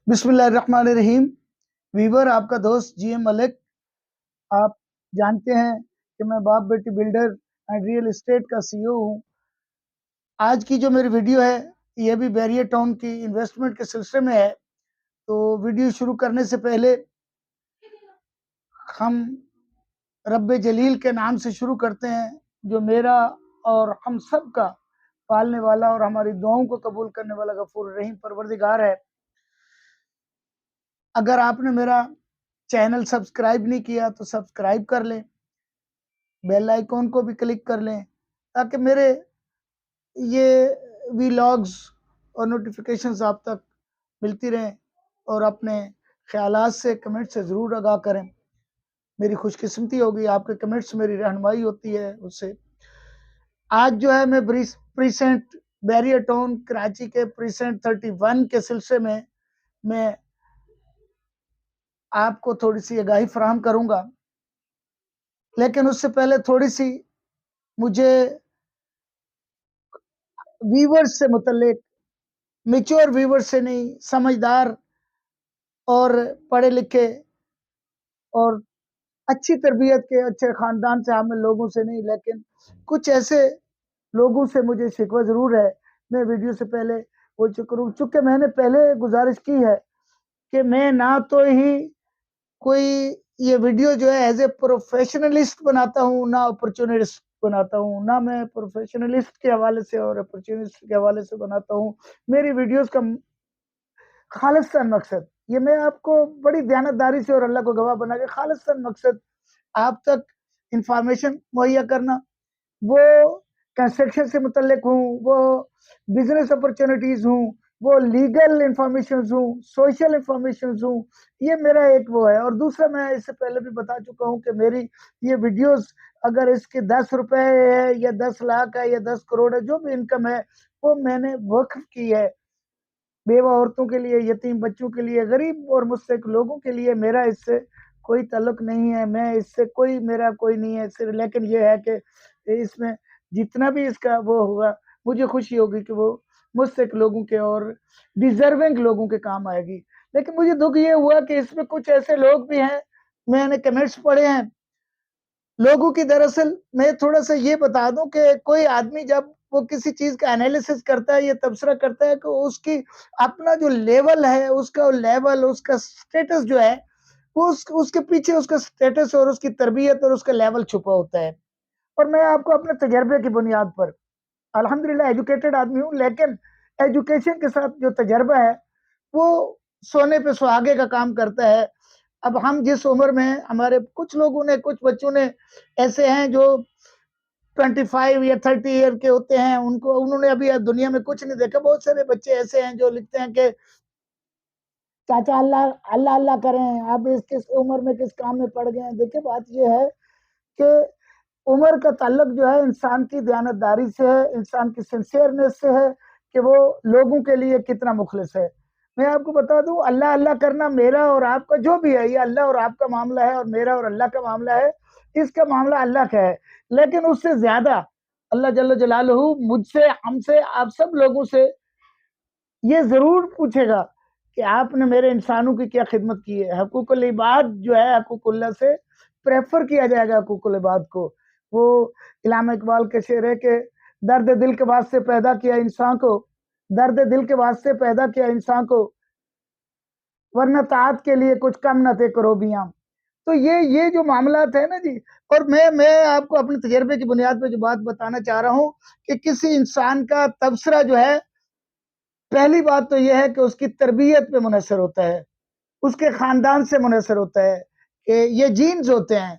بسم اللہ الرحمن الرحیم۔ ویور آپ کا دوست جی ایم ملک۔ آپ جانتے ہیں کہ میں باپ بیٹی بلڈر اینڈ ریئل اسٹیٹ کا سی او ہوں۔ آج کی جو میری ویڈیو ہے یہ بھی بیریئر ٹاؤن کی انویسٹمنٹ کے سلسلے میں ہے۔ تو ویڈیو شروع کرنے سے پہلے ہم رب جلیل کے نام سے شروع کرتے ہیں جو میرا اور ہم سب کا پالنے والا اور ہماری دعاؤں کو قبول کرنے والا غفور الرحیم پروردگار ہے۔ اگر آپ نے میرا چینل سبسکرائب نہیں کیا تو سبسکرائب کر لیں، بیل آئیکن کو بھی کلک کر لیں تاکہ میرے یہ ویلاگز اور نوٹیفیکیشنز آپ تک ملتی رہیں، اور اپنے خیالات سے کمنٹ سے ضرور آگاہ کریں۔ میری خوش قسمتی ہوگی، آپ کے کمنٹس میری رہنمائی ہوتی ہے اس سے۔ آج جو ہے میں پریسنٹ بیریئر ٹاؤن کراچی کے پریسنٹ 31 کے سلسلے میں آپ کو تھوڑی سی آگاہی فراہم کروں گا، لیکن اس سے پہلے تھوڑی سی مجھے ویورز سے متعلق، میچور ویور سے نہیں، سمجھدار اور پڑھے لکھے اور اچھی تربیت کے اچھے خاندان سے حامل لوگوں سے نہیں، لیکن کچھ ایسے لوگوں سے مجھے شکوہ ضرور ہے۔ میں ویڈیو سے پہلے وہ چونکہ میں نے پہلے گزارش کی ہے کہ میں نہ تو ہی کوئی یہ ویڈیو جو ہے ایز اے پروفیشنلسٹ بناتا ہوں، نہ اپرچونسٹ بناتا ہوں، نہ میں پروفیشنلسٹ کے حوالے سے اور اپرچونسٹ کے حوالے سے بناتا ہوں۔ میری ویڈیوز کا خالصتاً مقصد یہ، میں آپ کو بڑی دیانتداری سے اور اللہ کو گواہ بنا کے خالصتاً مقصد آپ تک انفارمیشن مہیا کرنا، وہ کنسٹرکشن سے متعلق ہوں، وہ بزنس اپرچونٹیز ہوں، وہ لیگل انفارمیشنز ہوں، سوشل انفارمیشنز ہوں، یہ میرا ایک وہ ہے۔ اور دوسرا، میں اس سے پہلے بھی بتا چکا ہوں کہ میری یہ ویڈیوز اگر اس کے 10 روپے ہے یا 10 لاکھ ہے یا 10 کروڑ ہے، جو بھی انکم ہے وہ میں نے وقف کی ہے بیوہ عورتوں کے لیے، یتیم بچوں کے لیے، غریب اور مستحق لوگوں کے لیے۔ میرا اس سے کوئی تعلق نہیں ہے، میں اس سے میرا کوئی نہیں ہے، لیکن یہ ہے کہ اس میں جتنا بھی اس کا وہ ہوگا مجھے خوشی ہوگی کہ وہ مستحق لوگوں کے اور ڈیزرونگ لوگوں کے کام آئے گی۔ لیکن مجھے دکھ یہ ہوا کہ اس میں کچھ ایسے لوگ بھی ہیں، میں نے کمنٹس پڑھے ہیں لوگوں کی۔ دراصل میں تھوڑا سا یہ بتا دوں کہ کوئی آدمی جب وہ کسی چیز کا انالیسس کرتا ہے یا تبصرہ کرتا ہے کہ اس کی اپنا جو لیول ہے، اس کا لیول، اس کا سٹیٹس جو ہے، وہ اس کے پیچھے اس کا سٹیٹس اور اس کی تربیت اور اس کا لیول چھپا ہوتا ہے۔ اور میں آپ کو اپنے تجربے کی بنیاد پر، الحمدللہ ایجوکیٹڈ آدمی ہوں، لیکن ایجوکیشن کے ساتھ جو تجربہ ہے وہ سونے پہ سہاگے کا کام کرتا ہے۔ اب ہم جس عمر میں ہیں، ہمارے کچھ لوگوں نے، کچھ بچوں نے ایسے ہیں جو 25 یا 30 ایئر کے ہوتے ہیں، انہوں نے ابھی دنیا میں کچھ نہیں دیکھا۔ بہت سارے بچے ایسے ہیں جو لکھتے ہیں کہ چاچا اللہ اللہ اللہ کریں، آپ اس کس عمر میں کس کام میں پڑ گئے ہیں۔ دیکھیں، بات یہ ہے کہ عمر کا تعلق جو ہے انسان کی دیانتداری سے ہے، انسان کی سنسیئرنیس سے ہے کہ وہ لوگوں کے لیے کتنا مخلص ہے۔ میں آپ کو بتا دوں، اللہ اللہ کرنا میرا اور آپ کا جو بھی ہے، یہ اللہ اور آپ کا معاملہ ہے، اور میرا اور اللہ کا معاملہ ہے، اس کا معاملہ اللہ کا ہے۔ لیکن اس سے زیادہ اللہ جل جلالہ مجھ سے، ہم سے، آپ سب لوگوں سے یہ ضرور پوچھے گا کہ آپ نے میرے انسانوں کی کیا خدمت کی ہے۔ حقوق العباد جو ہے، حقوق اللہ سے پریفر کیا جائے گا حقوق العباد کو۔ وہ علامہ اقبال کے شعر ہے کہ درد دل کے واسطے پیدا کیا انسان کو، درد دل کے واسطے پیدا کیا انسان کو، ورنہ طاعت کے لیے کچھ کم نہ تھے کروبیاں۔ تو یہ جو معاملات ہیں نا جی، اور میں آپ کو اپنے تجربے کی بنیاد پہ جو بات بتانا چاہ رہا ہوں کہ کسی انسان کا تبصرہ جو ہے، پہلی بات تو یہ ہے کہ اس کی تربیت پہ منحصر ہوتا ہے، اس کے خاندان سے منحصر ہوتا ہے، کہ یہ جینز ہوتے ہیں۔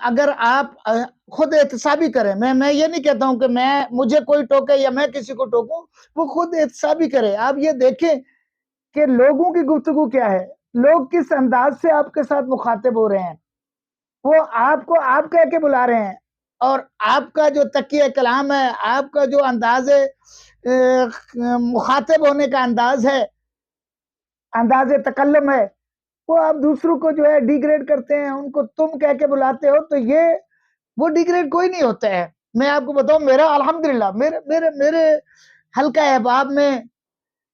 اگر آپ خود احتسابی کریں، میں یہ نہیں کہتا ہوں کہ مجھے کوئی ٹوکے یا میں کسی کو ٹوکوں، وہ خود احتسابی کرے۔ آپ یہ دیکھیں کہ لوگوں کی گفتگو کیا ہے، لوگ کس انداز سے آپ کے ساتھ مخاطب ہو رہے ہیں، وہ آپ کو آپ کہہ کے بلا رہے ہیں، اور آپ کا جو تکیہ کلام ہے، آپ کا جو انداز مخاطب ہونے کا انداز ہے، انداز تکلم ہے، وہ آپ دوسروں کو جو ہے ڈیگریڈ کرتے ہیں، ان کو تم کہہ کے بلاتے ہو، تو وہ ڈیگریڈ کوئی نہیں ہوتا ہے۔ میں آپ کو بتاؤں، میرا الحمدللہ میرے حلقہ احباب میں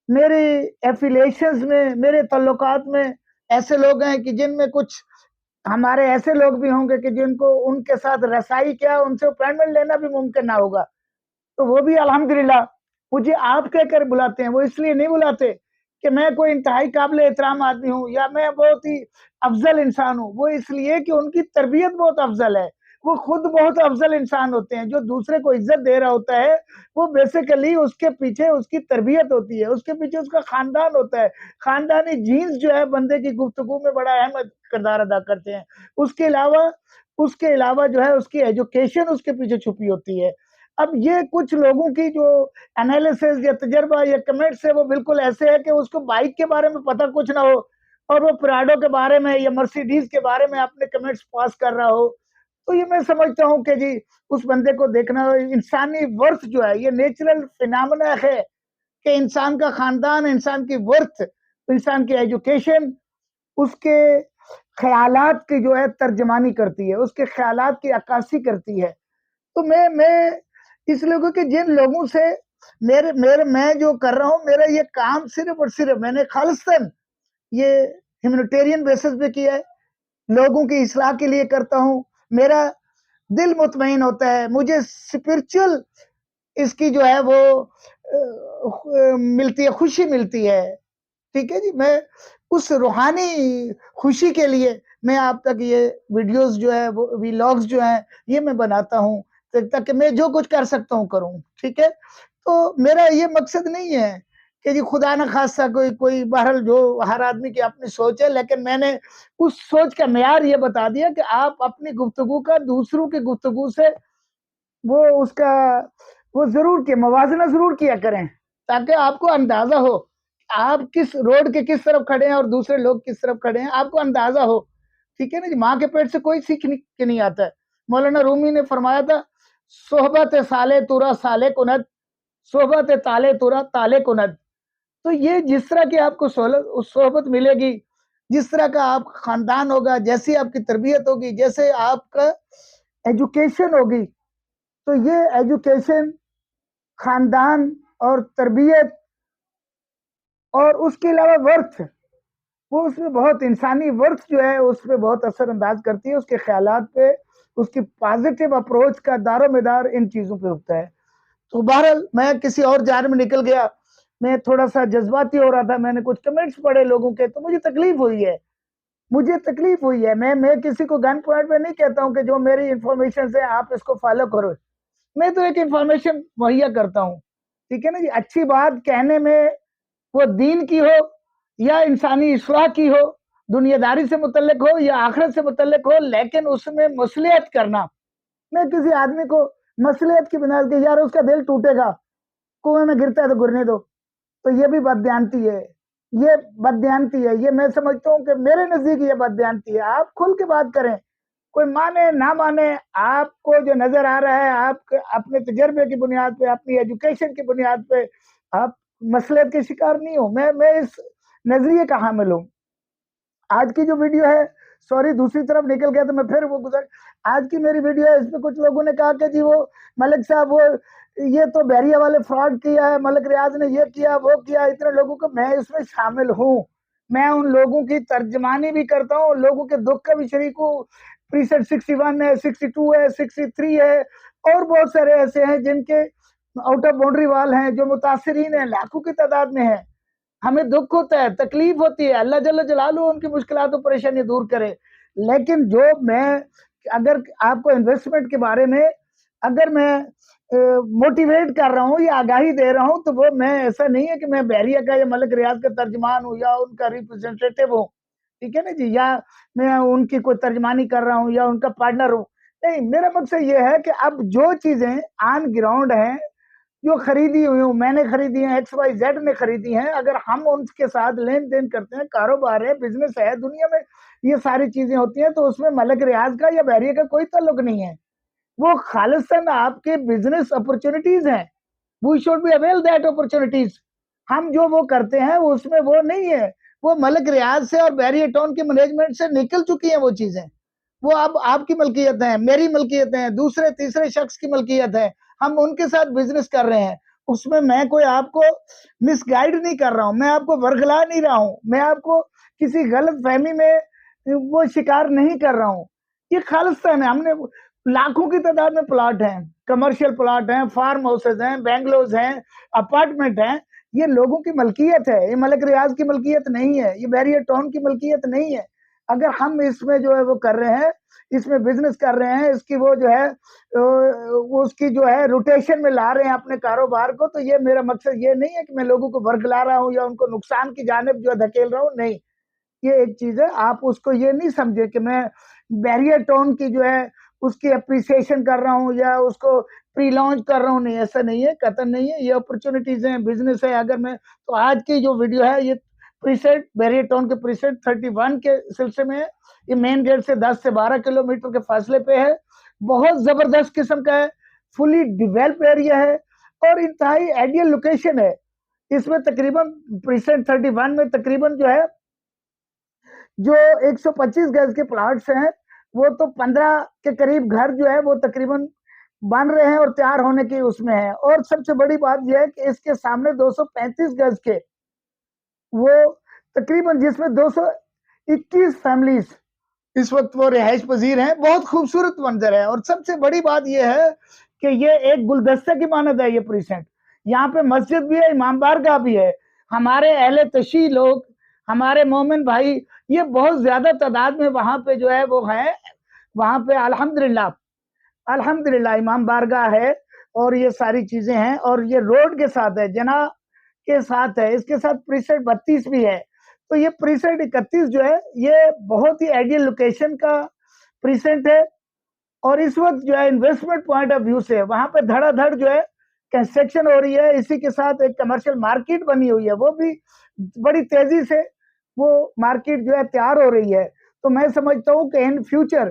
میری ایفیلیشنز میں، میرے تعلقات میں ایسے لوگ ہیں کہ جن میں کچھ ہمارے ایسے لوگ بھی ہوں گے کہ جن کو ان کے ساتھ رسائی کیا ان سے اپوائنٹمنٹ لینا بھی ممکن نہ ہوگا، تو وہ بھی الحمدللہ مجھے آپ کہہ کر بلاتے ہیں. وہ اس لیے نہیں بلاتے کہ میں کوئی انتہائی قابل احترام آدمی ہوں یا میں بہت ہی افضل انسان ہوں، وہ اس لیے کہ ان کی تربیت بہت افضل ہے. وہ خود بہت افضل انسان ہوتے ہیں. جو دوسرے کو عزت دے رہا ہوتا ہے وہ بیسیکلی اس کے پیچھے اس کی تربیت ہوتی ہے، اس کے پیچھے اس کا خاندان ہوتا ہے. خاندانی جینز جو ہے بندے کی گفتگو میں بڑا اہم کردار ادا کرتے ہیں. اس کے علاوہ جو ہے اس کی ایجوکیشن اس کے پیچھے چھپی ہوتی ہے. اب یہ کچھ لوگوں کی جو انالیسز یا تجربہ یا کمنٹس ہے وہ بالکل ایسے ہے کہ اس کو بائک کے بارے میں پتہ کچھ نہ ہو اور وہ پراڈو کے بارے میں یا مرسیڈیز کے بارے میں اپنے کمنٹس پاس کر رہا ہو. تو یہ میں سمجھتا ہوں کہ جی اس بندے کو دیکھنا انسانی ورث جو ہے یہ نیچرل فینامنا ہے کہ انسان کا خاندان، انسان کی ورث، انسان کی ایجوکیشن اس کے خیالات کی جو ہے ترجمانی کرتی ہے، اس کے خیالات کی عکاسی کرتی ہے. تو میں اس لوگوں کے جن لوگوں سے میں جو کر رہا ہوں، میرا یہ کام صرف اور صرف میں نے خالصاً یہ ہیومینیٹیرین بیسس پہ کیا ہے، لوگوں کی اصلاح کے لیے کرتا ہوں. میرا دل مطمئن ہوتا ہے، مجھے اسپرچل اس کی جو ہے وہ ملتی ہے، خوشی ملتی ہے. ٹھیک ہے جی، میں اس روحانی خوشی کے لیے میں آپ تک یہ ویڈیوز جو ہے وہ ویلاگز جو ہیں یہ میں بناتا ہوں تاکہ میں جو کچھ کر سکتا ہوں کروں. ٹھیک ہے، تو میرا یہ مقصد نہیں ہے کہ جی خدا نہ خاصہ کوئی بہرحال جو ہر آدمی کی اپنی سوچ ہے، لیکن میں نے اس سوچ کا معیار یہ بتا دیا کہ آپ اپنی گفتگو کا دوسروں کی گفتگو سے وہ اس کا وہ ضرور کیا موازنہ ضرور کیا کریں تاکہ آپ کو اندازہ ہو آپ کس روڈ کے کس طرف کھڑے ہیں اور دوسرے لوگ کس طرف کھڑے ہیں، آپ کو اندازہ ہو. ٹھیک ہے نا جی، ماں کے پیٹ سے کوئی سیکھ کے نہیں آتا ہے. مولانا رومی نے فرمایا تھا صحبت سالے تورا سالے کند، صحبت تالے تورا تالے کند. تو یہ جس طرح کی آپ کو صحبت ملے گی، جس طرح کا آپ خاندان ہوگا، جیسی آپ کی تربیت ہوگی، جیسے آپ کا ایجوکیشن ہوگی، تو یہ ایجوکیشن، خاندان اور تربیت اور اس کے علاوہ ورث، وہ اس میں بہت انسانی ورث جو ہے اس پہ بہت اثر انداز کرتی ہے، اس کے خیالات پہ، اس کی پازیٹیو اپروچ کا دار و مدار ان چیزوں پہ ہوتا ہے. تو بہرحال میں کسی اور جانب میں نکل گیا، میں تھوڑا سا جذباتی ہو رہا تھا، میں نے کچھ کمنٹس پڑھے لوگوں کے تو مجھے تکلیف ہوئی ہے. میں کسی کو گن پوائنٹ میں نہیں کہتا ہوں کہ جو میری انفارمیشن ہے آپ اس کو فالو کرو، میں تو ایک انفارمیشن مہیا کرتا ہوں. ٹھیک ہے نا جی، اچھی بات کہنے میں وہ دین کی ہو یا انسانی اصلاح کی ہو، دنیا داری سے متعلق ہو یا آخرت سے متعلق ہو، لیکن اس میں مصلحت کرنا. میں کسی آدمی کو مصلحت کی بنا کے یار اس کا دل ٹوٹے گا، کنویں میں گرتا ہے تو گرنے دو، تو یہ بھی بددیانتی ہے. یہ میں سمجھتا ہوں کہ میرے نزدیک یہ بددیانتی ہے. آپ کھل کے بات کریں، کوئی مانے نہ مانے، آپ کو جو نظر آ رہا ہے آپ اپنے تجربے کی بنیاد پہ، اپنی ایجوکیشن کی بنیاد پہ آپ مصلحت کے شکار نہیں ہو. میں اس نظریے کا حامل ہوں. آج کی جو ویڈیو ہے، سوری دوسری طرف نکل گیا تو میں پھر وہ آج کی میری ویڈیو ہے، اس پہ کچھ لوگوں نے کہا کہ جی وہ ملک صاحب وہ یہ تو بحریہ والے فراڈ کیا ہے، ملک ریاض نے یہ کیا وہ کیا، اتنے لوگوں کو میں اس میں شامل ہوں. میں ان لوگوں کی ترجمانی بھی کرتا ہوں، لوگوں کے دکھ کا بھی شریک ہوں. پریسیڈ 61 ہے، 62 ہے، 63 ہے اور بہت سارے ایسے ہیں جن کے آؤٹ آف باؤنڈری وال ہیں، جو متاثرین ہیں، لاکھوں کی تعداد میں ہیں. ہمیں دکھ ہوتا ہے، تکلیف ہوتی ہے، اللہ جل جلالہ ان کی مشکلات و پریشانی دور کرے. لیکن جو میں اگر آپ کو انویسٹمنٹ کے بارے میں اگر میں موٹیویٹ کر رہا ہوں یا آگاہی دے رہا ہوں تو وہ میں ایسا نہیں ہے کہ میں بحریہ کا یا ملک ریاض کا ترجمان ہوں یا ان کا ریپرزنٹیٹیو ہوں. ٹھیک ہے نا جی، یا میں ان کی کوئی ترجمانی کر رہا ہوں یا ان کا پارٹنر ہوں. نہیں، میرا مقصد یہ ہے کہ اب جو چیزیں آن گراؤنڈ ہیں، جو خریدی ہوئی ہوں، میں نے خریدی ہیں، ایکس وائی زیڈ نے خریدی ہیں، اگر ہم ان کے ساتھ لین دین کرتے ہیں، کاروبار ہے، بزنس ہے، دنیا میں یہ ساری چیزیں ہوتی ہیں، تو اس میں ملک ریاض کا یا بحریہ کا کوئی تعلق نہیں ہے. وہ خالصاً آپ کے بزنس اپرچونٹیز ہیں. We should be avail that opportunities. ہم جو وہ کرتے ہیں اس میں وہ نہیں ہے، وہ ملک ریاض سے اور بحریہ ٹاؤن کی مینجمنٹ سے نکل چکی ہیں وہ چیزیں. وہ اب آپ کی ملکیت ہیں، میری ملکیت ہیں، دوسرے تیسرے شخص کی ملکیت ہے. ہم ان کے ساتھ بزنس کر رہے ہیں. اس میں میں کوئی آپ کو مس گائیڈ نہیں کر رہا ہوں، میں آپ کو ورگلا نہیں رہا ہوں، میں آپ کو کسی غلط فہمی میں وہ شکار نہیں کر رہا ہوں. یہ خالصتاً ہے. ہم نے لاکھوں کی تعداد میں پلاٹ ہیں، کمرشل پلاٹ ہیں، فارم ہاؤسز ہیں، بینگلوز ہیں، اپارٹمنٹ ہیں. یہ لوگوں کی ملکیت ہے، یہ ملک ریاض کی ملکیت نہیں ہے، یہ بیریئر ٹاؤن کی ملکیت نہیں ہے. اگر ہم اس میں جو ہے وہ کر رہے ہیں، اس میں بزنس کر رہے ہیں، اس کی وہ جو ہے اس کی جو ہے روٹیشن میں لا رہے ہیں اپنے کاروبار کو، تو یہ میرا مقصد یہ نہیں ہے کہ میں لوگوں کو ورگلا رہا ہوں یا ان کو نقصان کی جانب جو ہے دھکیل رہا ہوں. نہیں، یہ ایک چیز ہے. آپ اس کو یہ نہیں سمجھے کہ میں بیریئر ٹون کی جو ہے اس کی اپریسیشن کر رہا ہوں یا اس کو پری لانچ کر رہا ہوں. نہیں، ایسا نہیں ہے، قطعا نہیں ہے. یہ اپرچونٹیز ہیں، بزنس ہے. اگر میں تو آج کی جو ویڈیو ہے یہ پریسیٹ بیریئر ٹاؤن کے پریسیٹ 31 کے سلسلے میں ہے. یہ مین گیٹ سے 10 سے 12 کلومیٹر کے فاصلے پہ ہے. بہت زبردست قسم کا ہے، فلی ڈیویلپ ایریا ہے اور انتہائی آئیڈیل لوکیشن ہے. اس میں تقریباً پریسیٹ 31 میں تقریباً جو ہے جو 125 گز کے پلاٹس ہیں، وہ تو 15 کے قریب گھر جو ہے وہ تقریباً بن رہے ہیں اور تیار ہونے کی اس میں ہے. اور سب سے بڑی بات یہ ہے کہ اس کے سامنے 235 گز کے وہ تقریباً جس میں 221 فیملیز اس وقت وہ رہائش پذیر ہیں. بہت خوبصورت منظر ہے. اور سب سے بڑی بات یہ ہے کہ یہ ایک گلدستے کی مانند ہے. یہ پریسنٹ یہاں پہ مسجد بھی ہے، امام بارگاہ بھی ہے. ہمارے اہل تشیع لوگ، ہمارے مومن بھائی، یہ بہت زیادہ تعداد میں وہاں پہ جو ہے وہ ہیں. وہاں پہ الحمدللہ امام بارگاہ ہے اور یہ ساری چیزیں ہیں. اور یہ روڈ کے ساتھ ہے، جناح کے ساتھ ہے، اس کے ساتھ پریسیٹ 32 بھی ہے. تو یہ پریسیٹ 31 جو ہے یہ بہت ہی آئیڈیل لوکیشن کا پریسیٹ ہے. اور اس وقت جو ہے انویسٹمنٹ پوائنٹ آف ویو سے وہاں پہ دھڑا دھڑ جو ہے کنسٹرکشن ہو رہی ہے. اسی کے ساتھ ایک کمرشل مارکیٹ بنی ہوئی ہے، وہ بھی بڑی تیزی سے وہ مارکیٹ جو ہے تیار ہو رہی ہے. تو میں سمجھتا ہوں کہ ان فیوچر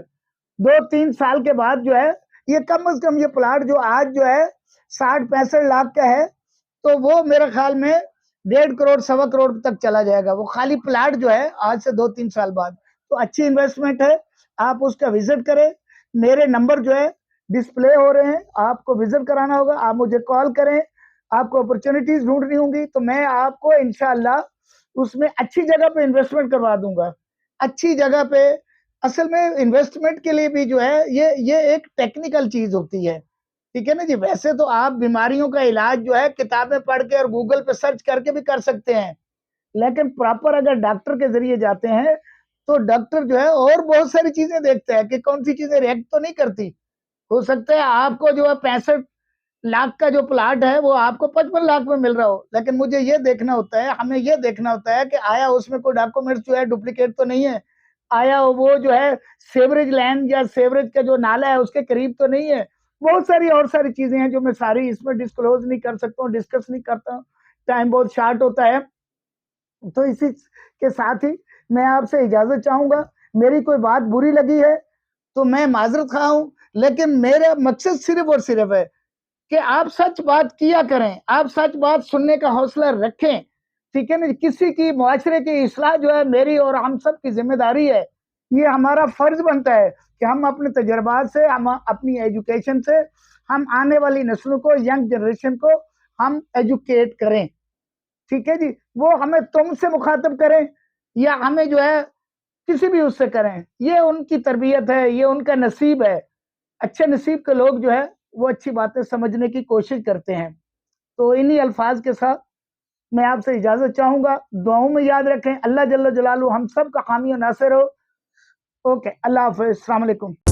2-3 سال کے بعد جو ہے یہ کم از کم یہ پلاٹ جو آج جو ہے 60-65 لاکھ کا ہے، تو وہ میرے خیال میں 1.5 کروڑ 1.25 کروڑ تک چلا جائے گا. وہ خالی پلاٹ جو ہے آج سے 2-3 سال بعد. تو اچھی انویسٹمنٹ ہے، آپ اس کا وزٹ کریں. میرے نمبر جو ہے ڈسپلے ہو رہے ہیں، آپ کو وزٹ کرانا ہوگا. آپ مجھے کال کریں. آپ کو اپرچونٹیز ڈھونڈنی ہوں گی تو میں آپ کو انشاءاللہ اس میں اچھی جگہ پہ انویسٹمنٹ کروا دوں گا. اچھی جگہ پہ اصل میں انویسٹمنٹ کے لیے بھی جو ہے یہ ایک ٹیکنیکل چیز ہوتی ہے. ٹھیک ہے نا جی. ویسے تو آپ بیماریوں کا علاج جو ہے کتابیں پڑھ کے اور گوگل پہ سرچ کر کے بھی کر سکتے ہیں، لیکن پراپر اگر ڈاکٹر کے ذریعے جاتے ہیں تو ڈاکٹر جو ہے اور بہت ساری چیزیں دیکھتے ہیں کہ کون سی چیزیں ریئیکٹ تو نہیں کرتی. ہو سکتا ہے آپ کو جو ہے 65 لاکھ کا جو پلاٹ ہے وہ آپ کو 55 لاکھ میں مل رہا ہو، لیکن مجھے یہ دیکھنا ہوتا ہے، ہمیں یہ دیکھنا ہوتا ہے کہ آیا اس میں کوئی ڈاکومنٹس جو ہے ڈپلیکیٹ تو نہیں ہے، آیا وہ جو ہے سیوریج لینڈ یا سیوریج کا جو نالا ہے اس کے قریب تو نہیں ہے. بہت ساری اور ساری چیزیں ہیں جو میں ساری اس میں ڈسکلوز نہیں کر سکتا ہوں، ڈسکس نہیں کرتا ہوں، ٹائم بہت شارٹ ہوتا ہے. تو اسی کے ساتھ ہی میں آپ سے اجازت چاہوں گا. میری کوئی بات بری لگی ہے تو میں معذرت خواہ ہوں، لیکن میرا مقصد صرف اور صرف ہے کہ آپ سچ بات کیا کریں، آپ سچ بات سننے کا حوصلہ رکھیں. ٹھیک ہے نا. کسی کی معاشرے کی اصلاح جو ہے میری اور ہم سب کی ذمہ داری ہے. یہ ہمارا فرض بنتا ہے کہ ہم اپنے تجربات سے، ہم اپنی ایجوکیشن سے ہم آنے والی نسلوں کو، ینگ جنریشن کو ہم ایجوکیٹ کریں. ٹھیک ہے جی. وہ ہمیں تم سے مخاطب کریں یا ہمیں جو ہے کسی بھی اس سے کریں، یہ ان کی تربیت ہے، یہ ان کا نصیب ہے. اچھے نصیب کے لوگ جو ہے وہ اچھی باتیں سمجھنے کی کوشش کرتے ہیں. تو انہی الفاظ کے ساتھ میں آپ سے اجازت چاہوں گا. دعاؤں میں یاد رکھیں. اللہ جل جلالہ ہم سب کا حامی و ناصر ہو. اوکے، اللہ حافظ، السلام علیکم.